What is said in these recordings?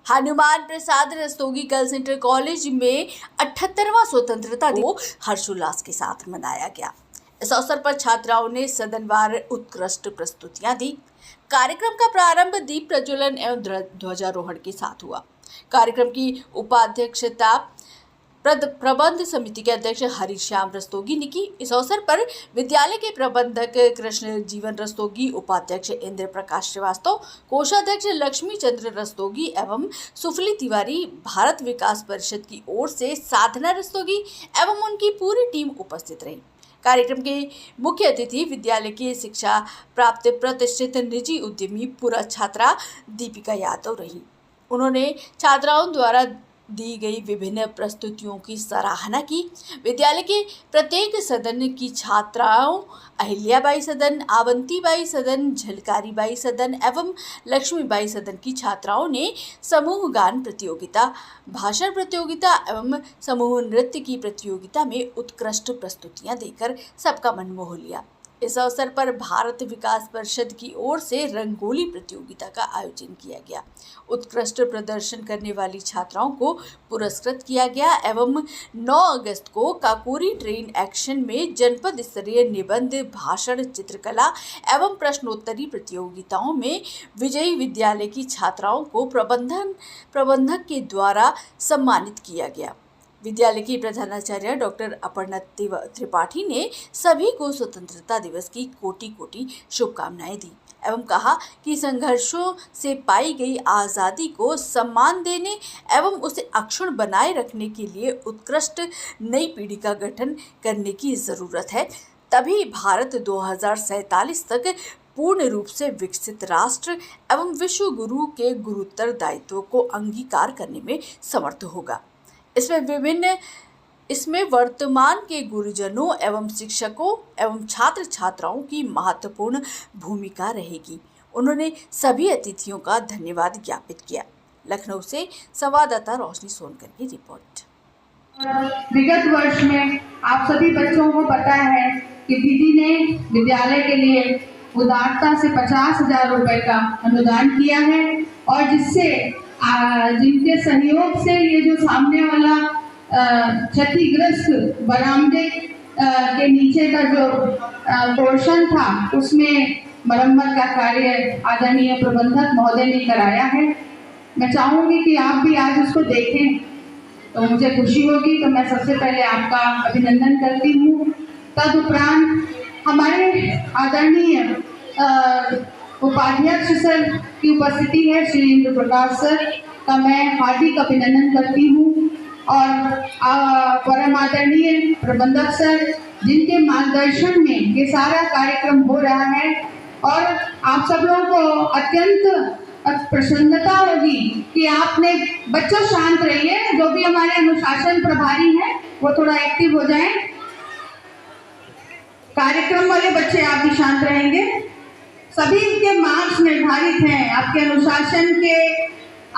Hanuman Prasad Rastogi girls inter college में 78वां स्वतंत्रता दिवस हर्षोल्लास के साथ मनाया गया। इस अवसर पर छात्राओं ने सदनवार उत्कृष्ट प्रस्तुतियां दी। कार्यक्रम का प्रारंभ दीप प्रज्वलन एवं ध्वजारोहण के साथ हुआ। कार्यक्रम की उपाध्यक्षता प्रबंध समिति के अध्यक्ष हरिश्याम रस्तोगी ने की। इस अवसर पर विद्यालय के प्रबंधक कृष्ण जीवन रस्तोगी, उपाध्यक्ष इंद्र प्रकाश श्रीवास्तव, कोषाध्यक्ष लक्ष्मी चंद्र रस्तोगी एवं सुफली तिवारी, भारत विकास परिषद की ओर से साधना रस्तोगी एवं उनकी पूरी टीम उपस्थित रही। कार्यक्रम के मुख्य अतिथि विद्यालय की शिक्षा प्राप्त प्रतिष्ठित निजी उद्यमी पूर्व छात्रा दीपिका यादव रही। उन्होंने छात्राओं द्वारा दी गई विभिन्न प्रस्तुतियों की सराहना की। विद्यालय के प्रत्येक सदन की छात्राओं अहिल्याबाई सदन, आवंतीबाई सदन, झलकारीबाई सदन एवं लक्ष्मीबाई सदन की छात्राओं ने समूह गान प्रतियोगिता, भाषण प्रतियोगिता एवं समूह नृत्य की प्रतियोगिता में उत्कृष्ट प्रस्तुतियां देकर सबका मन मोह लिया। इस अवसर पर भारत विकास परिषद की ओर से रंगोली प्रतियोगिता का आयोजन किया गया। उत्कृष्ट प्रदर्शन करने वाली छात्राओं को पुरस्कृत किया गया एवं 9 अगस्त को काकोरी ट्रेन एक्शन में जनपद स्तरीय निबंध, भाषण, चित्रकला एवं प्रश्नोत्तरी प्रतियोगिताओं में विजयी विद्यालय की छात्राओं को प्रबंधक के द्वारा सम्मानित किया गया। विद्यालय की प्रधानाचार्य डॉक्टर अपर्णा त्रिपाठी ने सभी को स्वतंत्रता दिवस की कोटि शुभकामनाएं दी एवं कहा कि संघर्षों से पाई गई आज़ादी को सम्मान देने एवं उसे अक्षुण्ण बनाए रखने के लिए उत्कृष्ट नई पीढ़ी का गठन करने की ज़रूरत है। तभी भारत 2047 तक पूर्ण रूप से विकसित राष्ट्र एवं विश्व गुरु के गुरुतर दायित्व को अंगीकार करने में समर्थ होगा। इसमें वर्तमान के गुरुजनों एवं शिक्षकों एवं छात्र छात्राओं की महत्वपूर्ण भूमिका रहेगी। उन्होंने सभी अतिथियों का धन्यवाद ज्ञापित किया। लखनऊ से संवाददाता रोशनी सोनकर की रिपोर्ट। विगत वर्ष में आप सभी बच्चों को पता है कि दीदी ने विद्यालय के लिए उदारता से 50,000 रुपए का अनुदान किया है और जिनके सहयोग से ये जो सामने वाला क्षतिग्रस्त बरामदे के नीचे का जो पोर्शन था उसमें मरम्मत का कार्य आदरणीय प्रबंधक महोदय ने कराया है। मैं चाहूँगी कि आप भी आज उसको देखें तो मुझे खुशी होगी। तो मैं सबसे पहले आपका अभिनंदन करती हूँ। तदुपरांत हमारे आदरणीय उपाध्यक्ष सर की उपस्थिति है, श्री इंद्र प्रकाश सर का मैं हार्दिक अभिनंदन करती हूँ और परम आदरणीय प्रबंधक सर जिनके मार्गदर्शन में ये सारा कार्यक्रम हो रहा है और आप सब लोगों को अत्यंत प्रसन्नता होगी कि आपने बच्चों शांत रहिए, जो भी हमारे अनुशासन प्रभारी हैं वो थोड़ा एक्टिव हो जाएं। कार्यक्रम वाले बच्चे आप भी शांत रहेंगे। सभी के मार्क्स निर्धारित हैं, आपके अनुशासन के,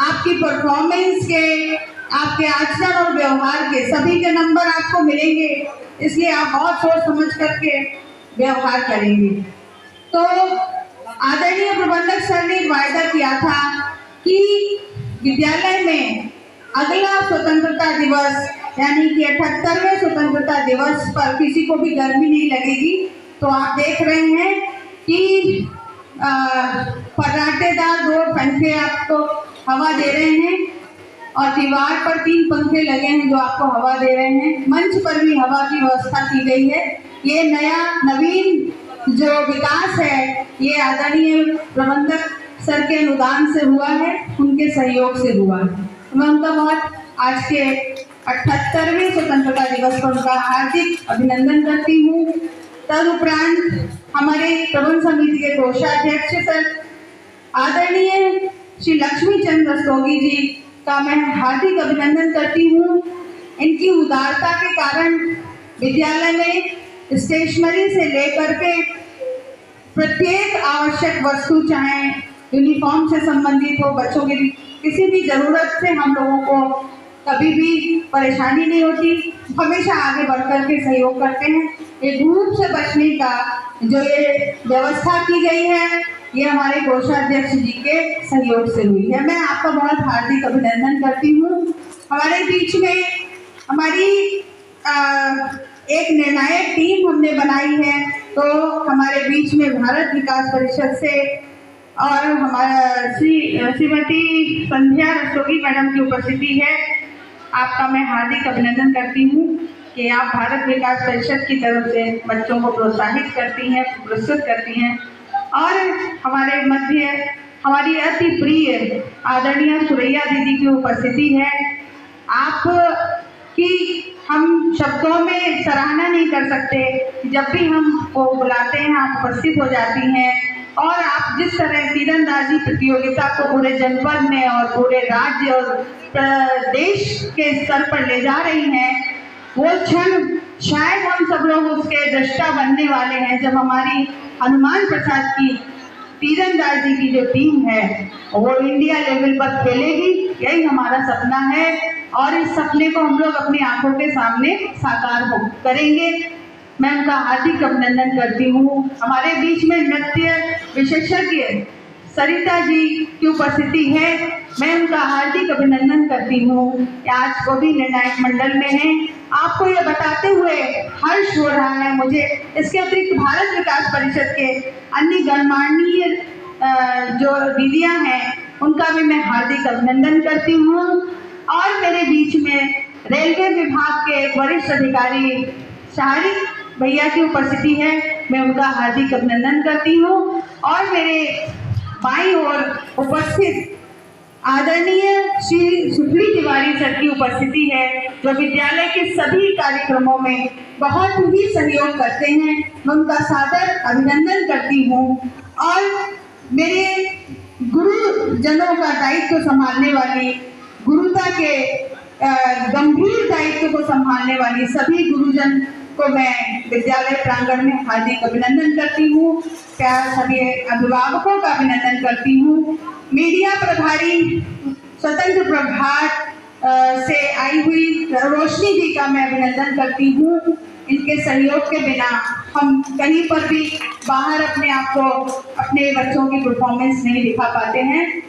आपकी परफॉर्मेंस के, आपके आचरण और व्यवहार के, सभी के नंबर आपको मिलेंगे। इसलिए आप बहुत सोच समझ करके व्यवहार करेंगे। तो आदरणीय प्रबंधक सर ने वायदा किया था कि विद्यालय में अगला स्वतंत्रता दिवस यानी कि 78वें स्वतंत्रता दिवस पर किसी को भी गर्मी नहीं लगेगी। तो आप देख रहे हैं कि फर्राटेदार 2 पंखे आपको हवा दे रहे हैं और दीवार पर 3 पंखे लगे हैं जो आपको हवा दे रहे हैं। मंच पर भी हवा की व्यवस्था की गई है। ये नवीन जो विकास है ये आदरणीय प्रबंधक सर के अनुदान से हुआ है, उनके सहयोग से हुआ है। मैं उनका बहुत आज के 78वें स्वतंत्रता दिवस पर उनका हार्दिक अभिनंदन करती हूँ। तदुपरांत हमारे प्रबंध समिति के कोषाध्यक्ष सर आदरणीय श्री लक्ष्मी चंद्र रस्तोगी जी का मैं हार्दिक अभिनंदन करती हूँ। इनकी उदारता के कारण विद्यालय में स्टेशनरी से लेकर के प्रत्येक आवश्यक वस्तु, चाहे यूनिफॉर्म से संबंधित हो, बच्चों की किसी भी जरूरत से हम लोगों को कभी भी परेशानी नहीं होती, हमेशा आगे बढ़ कर के सहयोग करते हैं। एक धूप से बचने का जो ये व्यवस्था की गई है ये हमारे कोषाध्यक्ष जी के सहयोग से हुई है। मैं आपका बहुत हार्दिक अभिनंदन करती हूँ। हमारे बीच में हमारी एक निर्णायक टीम हमने बनाई है, तो हमारे बीच में भारत विकास परिषद से और हमारा श्रीमती संध्या रस्तोगी मैडम की उपस्थिति है। आपका मैं हार्दिक अभिनंदन करती हूँ कि आप भारत विकास परिषद की तरफ से बच्चों को प्रोत्साहित करती हैं, पुरस्कृत करती हैं। और हमारे मध्य हमारी अति प्रिय आदरणीय सुरैया दीदी की उपस्थिति है। आप की हम शब्दों में सराहना नहीं कर सकते। जब भी हम को बुलाते हैं आप उपस्थित हो जाती हैं, और आप जिस तरह तीरंदाजी प्रतियोगिता को पूरे जनपद में और पूरे राज्य और देश के स्तर पर ले जा रही हैं, वो क्षण शायद हम सब लोग उसके दृष्टा बनने वाले हैं जब हमारी हनुमान प्रसाद की तीरंदाजी की जो टीम है वो इंडिया लेवल पर खेलेगी। यही हमारा सपना है और इस सपने को हम लोग अपनी आंखों के सामने साकार करेंगे। मैं उनका हार्दिक अभिनंदन करती हूँ। हमारे बीच में नृत्य विशेषज्ञ सरिता जी की उपस्थिति है। मैं उनका हार्दिक अभिनंदन करती हूँ। आज वो भी निर्णायक मंडल में हैं। आपको ये बताते हुए हर्ष हो रहा है मुझे। इसके अतिरिक्त भारत विकास परिषद के अन्य गणमान्य जो दीदियाँ हैं उनका भी मैं हार्दिक अभिनंदन करती हूँ। और मेरे बीच में रेलवे विभाग के एक वरिष्ठ अधिकारी शाहरी भैया की उपस्थिति है। मैं उनका हार्दिक अभिनंदन करती हूँ। और मेरे बाईं ओर उपस्थित आदरणीय श्री सुखली तिवारी सर की उपस्थिति है, जो विद्यालय के सभी कार्यक्रमों में बहुत ही सहयोग करते हैं। मैं उनका सादर अभिनंदन करती हूँ। और मेरे गुरुजनों का दायित्व संभालने वाली, गुरुता के गंभीर दायित्व को संभालने वाली सभी गुरुजन को मैं विद्यालय प्रांगण में हार्दिक अभिनंदन करती हूँ। क्या सभी अभिभावकों का अभिनंदन करती हूँ। मीडिया प्रभारी स्वतंत्र प्रभार से आई हुई रोशनी जी का मैं अभिनंदन करती हूँ। इनके सहयोग के बिना हम कहीं पर भी बाहर अपने आप को, अपने बच्चों की परफॉर्मेंस नहीं दिखा पाते हैं।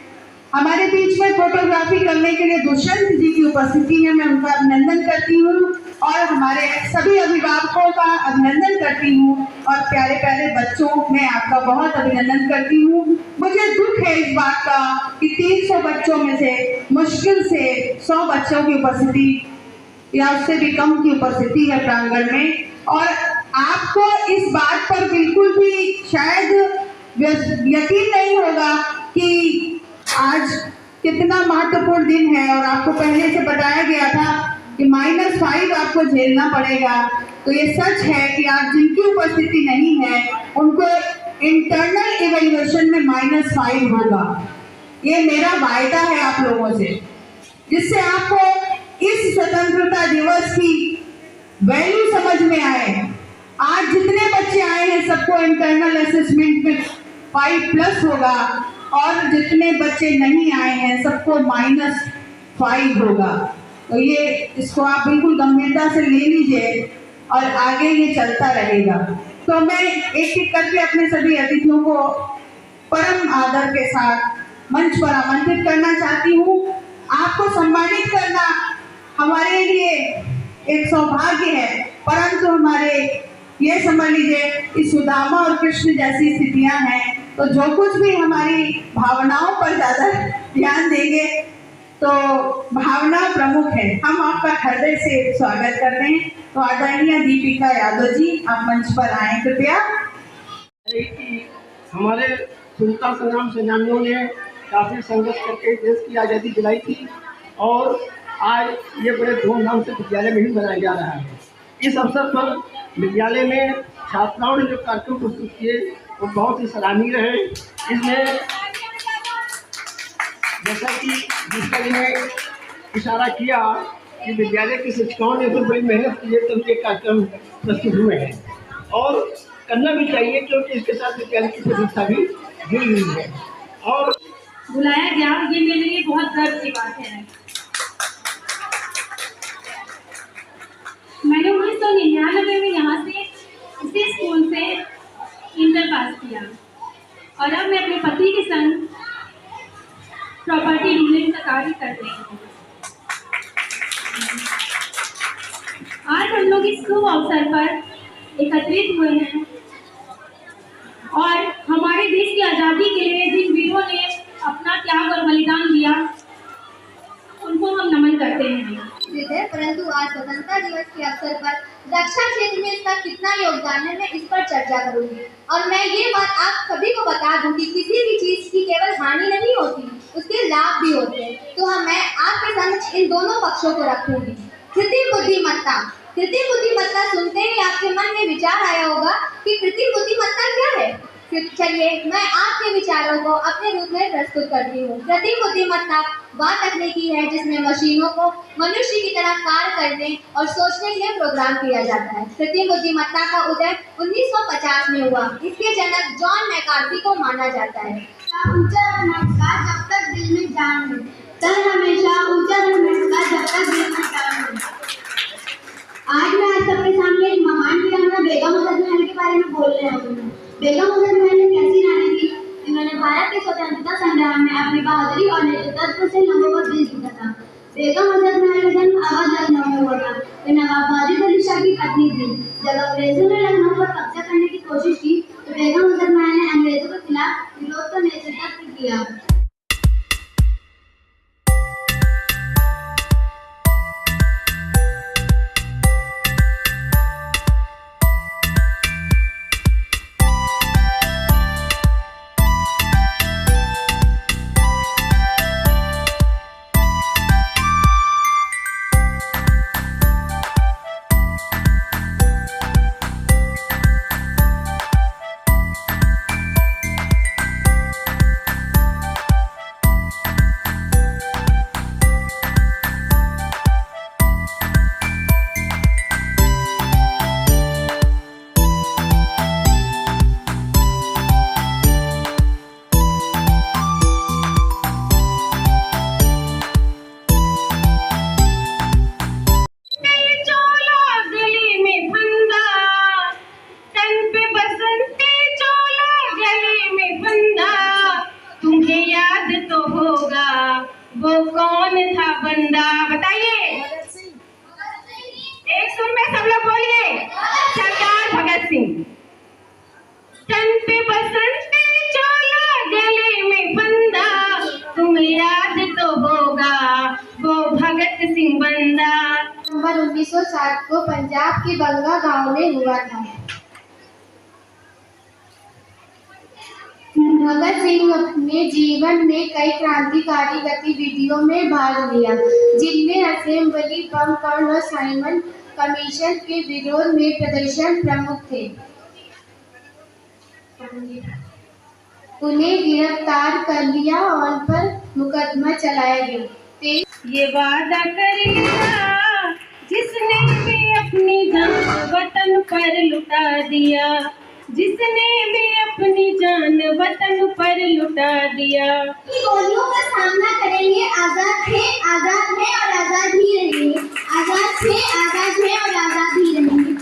हमारे बीच में फोटोग्राफी करने के लिए दुष्यंत जी की उपस्थिति है। मैं उनका अभिनंदन करती हूँ और हमारे सभी अभिभावकों का अभिनंदन करती हूँ। और प्यारे प्यारे बच्चों, मैं आपका बहुत अभिनंदन करती हूँ। मुझे दुख है इस बात का कि 300 बच्चों में से मुश्किल से 100 बच्चों की उपस्थिति या उससे भी कम की उपस्थिति है प्रांगण में। और आपको इस बात पर बिल्कुल भी शायद यकीन नहीं होगा कि आज कितना महत्वपूर्ण दिन है। और आपको पहले से बताया गया था कि -5 आपको झेलना पड़ेगा। तो ये सच है कि आज जिनकी उपस्थिति नहीं है उनको इंटरनल इवैल्यूएशन में -5 होगा। ये मेरा वायदा है आप लोगों से, जिससे आपको इस स्वतंत्रता दिवस की वैल्यू समझ में आए। आज जितने बच्चे आए हैं सबको इंटरनल असेसमेंट में 5+ होगा, और जितने बच्चे नहीं आए हैं सबको -5 होगा। तो ये इसको आप बिल्कुल गंभीरता से ले लीजिए और आगे ये चलता रहेगा। तो मैं एक एक करके अपने सभी अतिथियों को परम आदर के साथ मंच पर आमंत्रित करना चाहती हूँ। आपको सम्मानित करना हमारे लिए एक सौभाग्य है, परंतु हमारे ये समझ लीजिए इस सुदामा और कृष्ण जैसी स्थितियां हैं, तो जो कुछ भी हमारी भावनाओं पर ज़्यादा ध्यान देंगे तो भावना प्रमुख है। हम आपका हृदय से स्वागत करते हैं। तो आदरणीय दीपिका यादव जी, आप मंच पर आए कृपया। हमारे स्वतंत्रता संग्राम सेनानियों ने काफ़ी संघर्ष करके देश की आज़ादी दिलाई थी, और आज ये बड़े धूमधाम से विद्यालय में ही मनाया जा रहा है। इस अवसर पर विद्यालय में छात्राओं ने जो कार्यक्रम प्रस्तुत किए वो बहुत ही सराहनीय रहे। इसमें जैसा कि जिसका ने इशारा किया कि विद्यालय के शिक्षकों ने तो बड़ी मेहनत की है, तब ये कार्यक्रम प्रस्तुत हुए हैं, और करना भी चाहिए क्योंकि इसके साथ विद्यालय की प्रतिष्ठा भी जुड़ी हुई है। और बुलाया गया, ये मेरे लिए बहुत गर्व की बात है। मैंने 1999 में यहाँ से इसी स्कूल से इंटर पास किया। और अब मैं अपने पति के संग प्रॉपर्टी डीलिंग का कार्य कर रही हूँ। आज हम लोग इस शुभ अवसर पर एकत्रित हुए हैं और हमारे देश की आज़ादी के लिए जिन वीरों ने अपना त्याग और बलिदान दिया उनको हम नमन करते हैं। परंतु आज स्वतंत्रता दिवस के अवसर पर रक्षा क्षेत्र में इसका कितना योगदान है, मैं इस पर चर्चा करूंगी। और मैं ये बात आप सभी को बता दूं कि किसी भी चीज की केवल हानि नहीं होती, उसके लाभ भी होते हैं। तो मैं आपके समक्ष इन दोनों पक्षों को रखूंगी। कृत्रिम बुद्धिमत्ता। कृत्रिम बुद्धिमत्ता सुनते ही आपके मन में विचार आया होगा कि कृत्रिम बुद्धिमत्ता क्या है। चलिए मैं आपके विचारों को अपने रूप में प्रस्तुत करती हूँ। कृत्रिम बुद्धिमत्ता वह तकनीकी है जिसमें मशीनों को मनुष्य की तरह कार्य करने और सोचने के लिए प्रोग्राम किया जाता है। कृत्रिम बुद्धिमत्ता का उदय 1950 में हुआ। इसके जनक जॉन मैकार्थी को माना जाता है। ऊंचा रखना जब तक दिल में जान है, तर हमेशा ऊंचा रखना जब तक दिल में जान है। आज मैं आप सबके सामने एक महान वीरांगना बेगम मुजफ्फर महल के बारे में बोलने आई हूँ। बेगम मुजफ्फर महल एक ऐसी रानी थी जिन्होंने भारत के स्वतंत्रता संग्राम में अपनी बहादुरी और नेतृत्व से लोगों को दिल जीता था। बेगम मुजफ्फर महल का जन्म अवध लखनऊ में हुआ था। वे नवाब वाजिद अली शाह की पत्नी थी। जब अंग्रेजों ने लखनऊ पर कब्जा करने की कोशिश की तो बेगम मुजफ्फर महल ने अंग्रेजों के खिलाफ विरोध का नेतृत्व किया। वो कौन था बंदा, बताइए। एक सुर में सब लोग बोलिए, सरदार भगत सिंह। तन पे बसंती चोला गले में फंदा, तुम्हें याद तो होगा वो भगत सिंह बंदा। नवंबर 1960 को पंजाब के बंगा गांव में हुआ था। भगत सिंह अपने जीवन में कई क्रांतिकारी गतिविधियों में भाग लिया, जिनमें असेंबली बम कांड और साइमन कमीशन के विरोध में प्रदर्शन प्रमुख थे। उन्हें गिरफ्तार कर लिया और उन पर मुकदमा चलाया गया। ये वादा करेगा जिसने भी अपनी जान वतन पर लुटा दिया, जिसने भी अपनी जान वतन पर लुटा दिया। गोलियों का सामना करेंगे, आजाद थे और आजाद ही रहेंगे, आजाद थे और आजाद ही रहेंगे।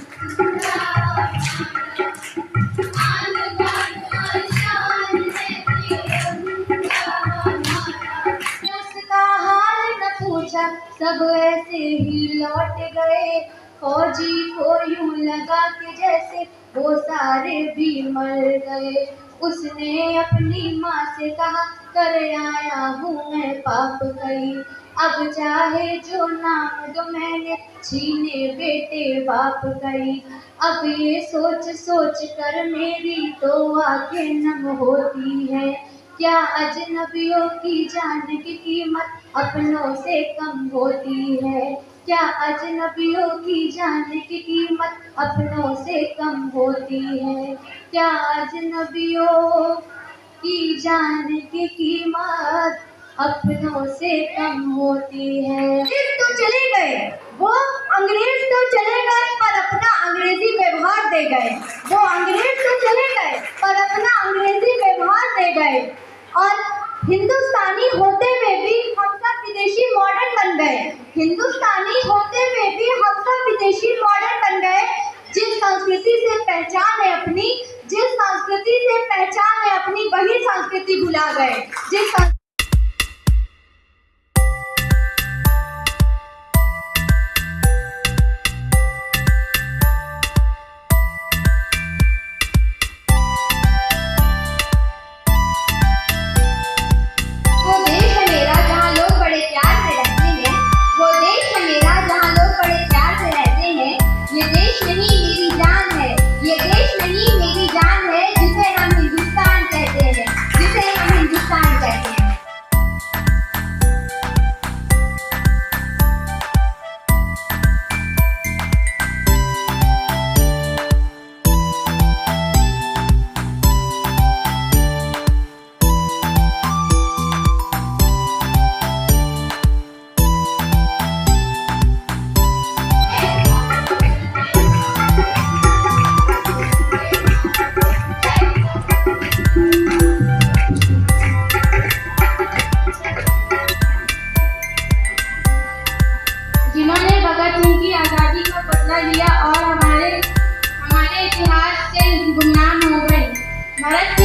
उसका हाल न पूछा, सब ऐसे ही लौट गए। फौजी को यूं लगा कि जैसे वो सारे भी मर गए। उसने अपनी माँ से कहा, कर आया हूँ मैं पाप कई, अब चाहे जो नाम दो मैंने छीने बेटे बाप कई। अब ये सोच सोच कर मेरी तो आंखें नम होती है, क्या अजनबियों की जान की कीमत अपनों से कम होती है, क्या अजनबियों की जान की कीमत अपनों से कम होती है, क्या अजनबियों की जान की कीमत अपनों से कम होती है। तो चले गए वो अंग्रेज, तो चले गए पर अपना अंग्रेजी व्यवहार दे गए। वो अंग्रेज तो चले गए पर अपना अंग्रेजी व्यवहार दे गए, और हिंदुस्तानी होते हुए भी हम सब विदेशी मॉडर्न बन गए। हिंदुस्तानी होते हुए भी हम सब विदेशी मॉडर्न बन गए। जिस संस्कृति से पहचान है अपनी, जिस संस्कृति से पहचान है अपनी वही संस्कृति भुला गए जिस वो देश है मेरा जहाँ लोग बड़े प्यार से रहते हैं। वो देश है मेरा जहाँ लोग बड़े प्यार से रहते हैं। ये देश नहीं मेरी जान है। ये देश नहीं मेरी जान है जिसे हम हिंदुस्तान कहते हैं। जिसे हम हिंदुस्तान कहते हैं। जिन्होंने भगत सिंह की आज़ादी का बदला लिया और हमारे इतिहास से गुमनाम हो गए। भारत की